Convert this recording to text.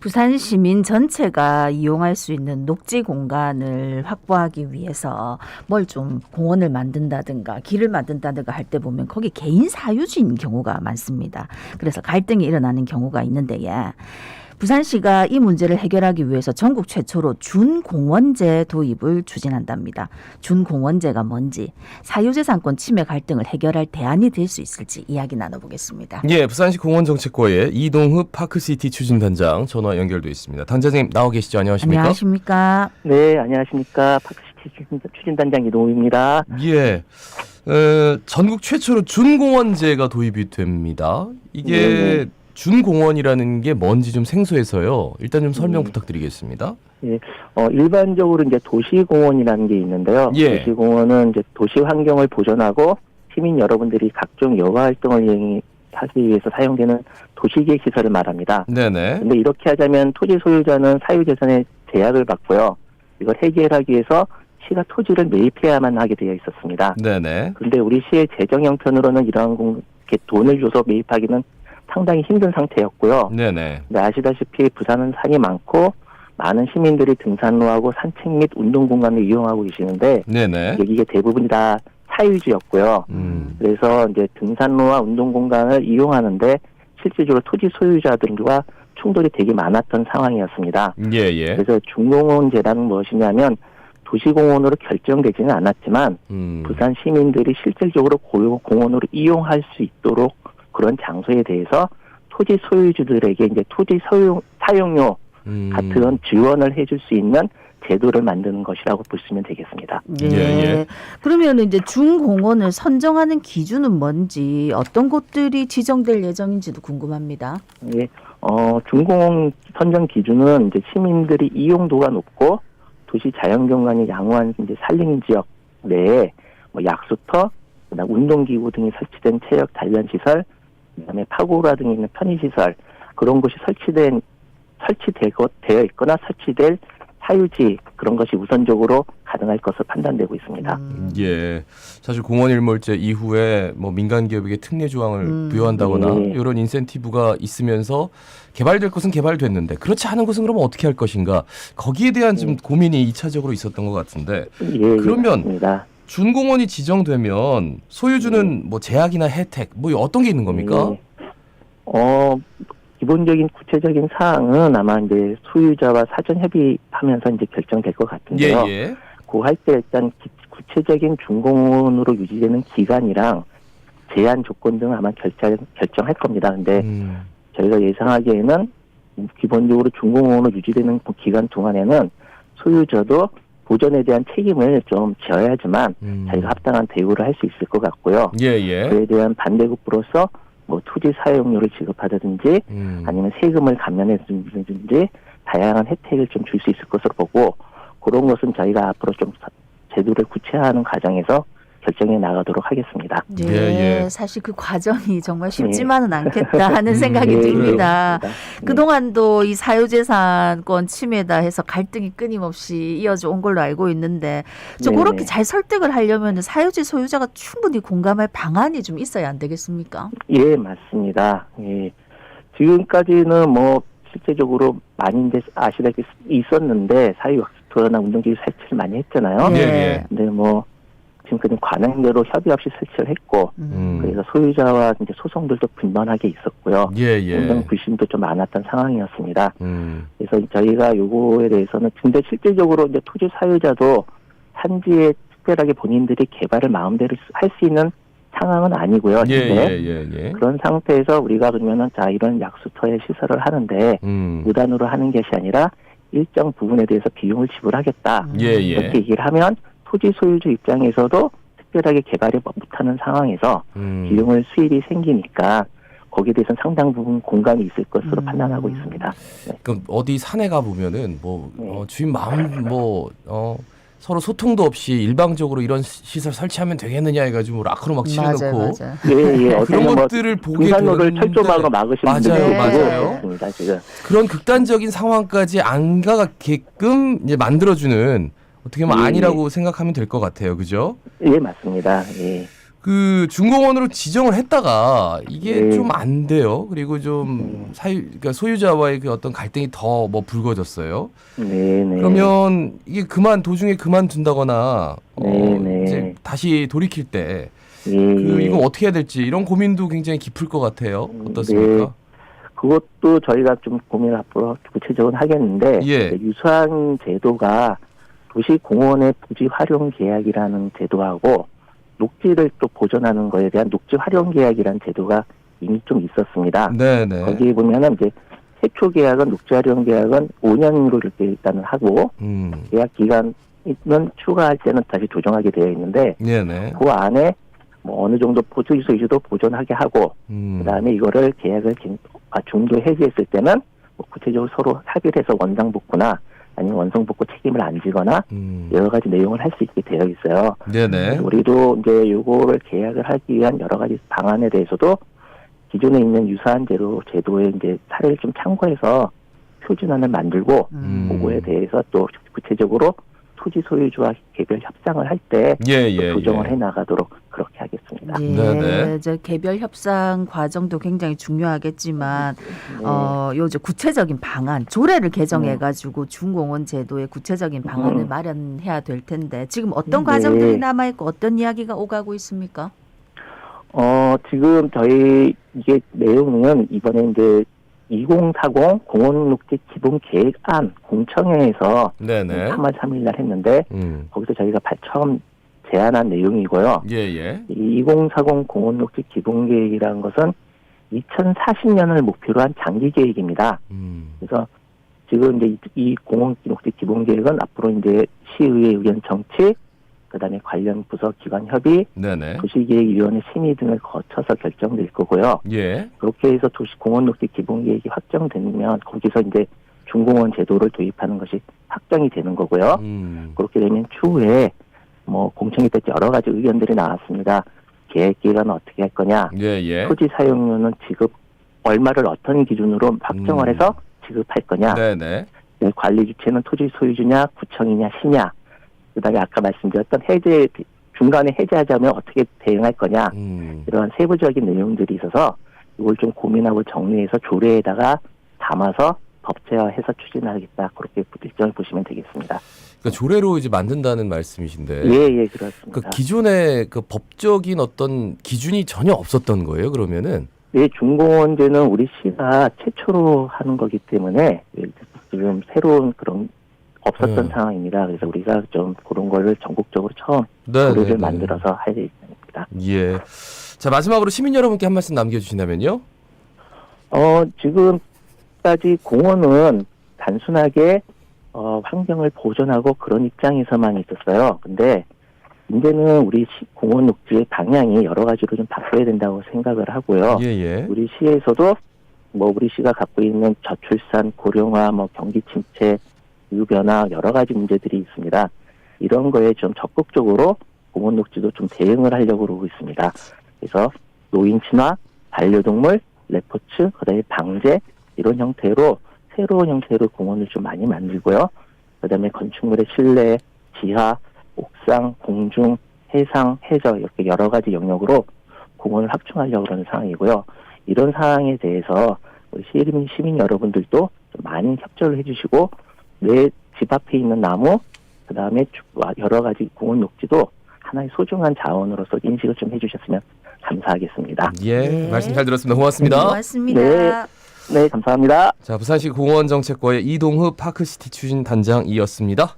부산 시민 전체가 이용할 수 있는 녹지 공간을 확보하기 위해서 뭘 좀 공원을 만든다든가 길을 만든다든가 할 때 보면 거기 개인 사유지인 경우가 많습니다. 그래서 갈등이 일어나는 경우가 있는데 부산시가 이 문제를 해결하기 위해서 전국 최초로 준공원제 도입을 추진한답니다. 준공원제가 뭔지, 사유재산권 침해 갈등을 해결할 대안이 될 수 있을지 이야기 나눠보겠습니다. 예, 부산시 공원정책과의 이동흡 파크시티 추진단장 전화 연결돼 있습니다. 단장님 나와 계시죠? 안녕하십니까? 안녕하십니까? 네, 안녕하십니까. 파크시티 추진단장 이동욱입니다. 예, 전국 최초로 준공원제가 도입이 됩니다. 이게 준공원이라는 게 뭔지 좀 생소해서요. 일단 좀 설명 부탁드리겠습니다. 예, 일반적으로 이제 도시공원이라는 게 있는데요. 예. 도시공원은 이제 도시 환경을 보존하고 시민 여러분들이 각종 여가 활동을 하기 위해서 사용되는 도시계 시설을 말합니다. 네네. 근데 이렇게 하자면 토지 소유자는 사유재산에 제약을 받고요. 이걸 해결하기 위해서 시가 토지를 매입해야만 하게 되어 있었습니다. 네네. 그런데 우리 시의 재정 형편으로는 이러한 이렇게 돈을 줘서 매입하기는 상당히 힘든 상태였고요. 네네. 근데 아시다시피 부산은 산이 많고 많은 시민들이 등산로하고 산책 및 운동 공간을 이용하고 계시는데 네네. 이게 대부분이 다 사유지였고요. 그래서 이제 등산로와 운동 공간을 이용하는데 실질적으로 토지 소유자들과 충돌이 되게 많았던 상황이었습니다. 예예. 그래서 준공원제라는 무엇이냐면 도시공원으로 결정되지는 않았지만 부산 시민들이 실질적으로 공원으로 이용할 수 있도록 그런 장소에 대해서 토지 소유주들에게 이제 토지 사용료 같은 지원을 해줄 수 있는 제도를 만드는 것이라고 보시면 되겠습니다. 예. 예. 그러면 이제 준공원을 선정하는 기준은 뭔지, 어떤 곳들이 지정될 예정인지도 궁금합니다. 예, 준공원 선정 기준은 이제 시민들이 이용도가 높고 도시 자연경관이 양호한 이제 산림 지역 내에 뭐 약수터, 그다음 운동기구 등이 설치된 체력 단련 시설, 그다음에 파고라 등이 있는 편의시설 그런 곳이 되어 있거나 설치될 사유지 그런 것이 우선적으로 가능할 것으로 판단되고 있습니다. 예, 사실 공원 일몰제 이후에 뭐 민간 기업에게 특례 조항을 부여한다거나 이런 인센티브가 있으면서 개발될 것은 개발됐는데 그렇지 않은 것은 그러면 어떻게 할 것인가 거기에 대한 좀 고민이 2차적으로 있었던 것 같은데 그러면 맞습니다. 준공원이 지정되면 소유주는 뭐 제약이나 혜택 뭐 어떤 게 있는 겁니까? 기본적인 구체적인 사항은 아마 이제 소유자와 사전 협의하면서 이제 결정될 것 같은데요. 예. 그 할 때 일단 구체적인 준공원으로 유지되는 기간이랑 제한 조건 등 아마 결정할 겁니다. 근데 저희가 예상하기에는 기본적으로 준공원으로 유지되는 그 기간 동안에는 소유자도 보전에 대한 책임을 좀 져야지만 저희가 합당한 대우를 할 수 있을 것 같고요. 예. 그에 대한 반대급부로서 뭐 토지 사용료를 지급하다든지 아니면 세금을 감면해주든지 다양한 혜택을 좀 줄 수 있을 것으로 보고 그런 것은 저희가 앞으로 좀 제도를 구체화하는 과정에서 결정해 나가도록 하겠습니다. 예. 사실 그 과정이 정말 쉽지만은 않겠다 하는 생각이 듭니다. 그동안도 이 사유재산권 침해다 해서 갈등이 끊임없이 이어져 온 걸로 알고 있는데 그렇게 잘 설득을 하려면 사유지 소유자가 충분히 공감할 방안이 좀 있어야 안 되겠습니까? 예, 맞습니다. 예. 지금까지는 뭐 실제적으로 많이 이제 아시다시피 있었는데 사유학습터나 운동기구 설치를 많이 했잖아요. 예. 근데 뭐 지금까지 관행대로 협의 없이 설치를 했고 그래서 소유자와 이제 소송들도 빈번하게 있었고요. 운동 불신도 좀 많았던 상황이었습니다. 그래서 저희가 요거에 대해서는 근데 실질적으로 이제 토지 사유자도 산지에 특별하게 본인들이 개발을 마음대로 할 수 있는 상황은 아니고요. 예. 그런 상태에서 우리가 그러면은 자 이런 약수터에 시설을 하는데 무단으로 하는 것이 아니라 일정 부분에 대해서 비용을 지불하겠다. 이렇게 얘기를 하면 토지 소유주 입장에서도 특별하게 개발을 못하는 상황에서 비용을 수입이 생기니까 거기에 대해서는 상당 부분 공감이 있을 것으로 판단하고 있습니다. 그럼 어디 산에 가 보면은 주인 마음 서로 소통도 없이 일방적으로 이런 시설 설치하면 되겠느냐 해가지고 락커로 막 치는 놓고 그런 것들을 보게 등산로를 철조망으로 막으시는 분들도 맞아요. 지금. 그런 극단적인 상황까지 안 가게끔 이제 만들어주는 어떻게 보면 아니라고 생각하면 될 것 같아요, 그죠? 예, 맞습니다. 예. 그 준공원으로 지정을 했다가 이게 네. 좀 안 돼요. 그리고 좀 그러니까 소유자와의 그 어떤 갈등이 더 뭐 불거졌어요. 네네. 그러면 이게 도중에 그만둔다거나 네네. 이제 다시 돌이킬 때 예, 그 예. 이거 어떻게 해야 될지 이런 고민도 굉장히 깊을 것 같아요. 어떻습니까? 네. 그것도 저희가 좀 고민을 앞으로 구체적으로 하겠는데 예. 유사한 제도가 도시공원의 부지 활용 계약이라는 제도하고 녹지를 또 보존하는 거에 대한 녹지 활용 계약이라는 제도가 이미 좀 있었습니다. 네네. 거기에 보면은 이제 최초 계약은 녹지 활용 계약은 5년으로 이렇게 일단은 하고 계약 기간은 추가할 때는 다시 조정하게 되어 있는데 네네. 그 안에 뭐 어느 정도 토지 소유주도 보존하게 하고 그다음에 이거를 계약을 중도 해지했을 때는 뭐 구체적으로 서로 합의를 해서 원상복구나 아니면 원성복구 책임을 안 지거나 여러 가지 내용을 할 수 있게 되어 있어요. 네네. 우리도 이제 요거를 계약을 하기 위한 여러 가지 방안에 대해서도 기존에 있는 유사한 제도의 이제 사례를 좀 참고해서 표준안을 만들고 그거에 대해서 또 구체적으로 토지 소유주와 개별 협상을 할 때 조정을 해 나가도록 그렇게 하겠습니다. 예, 네네. 저 개별 협상 과정도 굉장히 중요하겠지만 요 이제 구체적인 방안, 조례를 개정해 가지고 준공원 제도의 구체적인 방안을 마련해야 될 텐데 지금 어떤 과정들이 남아 있고 어떤 이야기가 오가고 있습니까? 지금 저희 이게 내용은 이번에 이제 2040 공원녹지 기본 계획안 공청회에서 네네. 3월 3일 날 했는데 거기서 저희가 처음 제안한 내용이고요. 예예. 이 2040 공원녹지 기본 계획이라는 것은 2040년을 목표로 한 장기 계획입니다. 그래서 지금 이제 이 공원녹지 기본 계획은 앞으로 이제 시의회 의견 정치, 그다음에 관련 부서 기관 협의, 네네. 도시계획위원회 심의 등을 거쳐서 결정될 거고요. 예. 그렇게 해서 공원녹지 기본계획이 확정되면 거기서 이제 준공원 제도를 도입하는 것이 확정이 되는 거고요. 그렇게 되면 추후에 뭐 공청회 때 여러 가지 의견들이 나왔습니다. 계획 기간은 어떻게 할 거냐, 예예. 토지 사용료는 지급 얼마를 어떤 기준으로 확정을 해서 지급할 거냐, 네네. 관리 주체는 토지 소유주냐, 구청이냐, 시냐. 그다음에 아까 말씀드렸던 중간에 해제하자면 어떻게 대응할 거냐 이런 세부적인 내용들이 있어서 이걸 좀 고민하고 정리해서 조례에다가 담아서 법제화해서 추진하겠다 그렇게 일정을 보시면 되겠습니다. 그러니까 조례로 이제 만든다는 말씀이신데. 예, 그렇습니다. 그 기존에 그 법적인 어떤 기준이 전혀 없었던 거예요, 그러면은? 네, 준공원제는 우리 시가 최초로 하는 거기 때문에 지금 새로운 그런 없었던 상황입니다. 그래서 우리가 좀 그런 거를 전국적으로 처음 조례를 만들어서 할 예정입니다. 예. 자, 마지막으로 시민 여러분께 한 말씀 남겨주신다면요? 지금까지 공원은 단순하게 환경을 보존하고 그런 입장에서만 있었어요. 근데 이제는 우리 공원 녹지의 방향이 여러 가지로 좀 바꿔야 된다고 생각을 하고요. 예예. 우리 시에서도 뭐 우리 시가 갖고 있는 저출산, 고령화, 뭐 경기 침체, 기후 변화 여러 가지 문제들이 있습니다. 이런 거에 좀 적극적으로 공원 녹지도 좀 대응을 하려고 그러고 있습니다. 그래서 노인 친화, 반려동물, 레포츠, 그다음에 방제 이런 형태로 새로운 형태로 공원을 좀 많이 만들고요. 그다음에 건축물의 실내, 지하, 옥상, 공중, 해상, 해저 이렇게 여러 가지 영역으로 공원을 확충하려고 그러는 상황이고요. 이런 상황에 대해서 우리 시민 여러분들도 좀 많이 협조를 해주시고 내 집 앞에 있는 나무, 그 다음에 여러 가지 공원 녹지도 하나의 소중한 자원으로서 인식을 좀 해주셨으면 감사하겠습니다. 예, 말씀 잘 들었습니다. 고맙습니다. 고맙습니다. 네, 감사합니다. 자, 부산시 공원정책과의 이동흡 파크시티 추진 단장이었습니다.